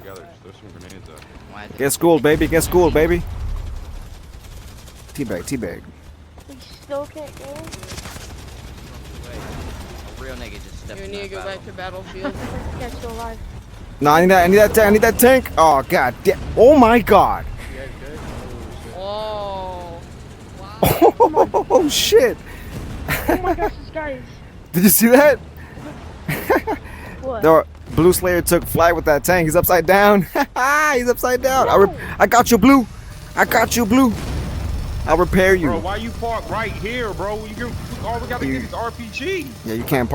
together. Just throw some grenades up. Get schooled, baby. Get schooled, baby. Teabag, teabag. We still can't go. A real nigga just stepped You in need to that go back to battlefield. Can't still alive. No, I need that tank. I need that tank. Oh god damn. Oh my god. Oh. Wow. Oh shit. Oh my gosh, this guy is. Did you see that? What? The Blue Slayer took flight with that tank. He's upside down. He's upside down. I got you, Blue. I got you, Blue. I'll repair you. Bro, why you park right here, bro? All we gotta get is RPG. Yeah, you can't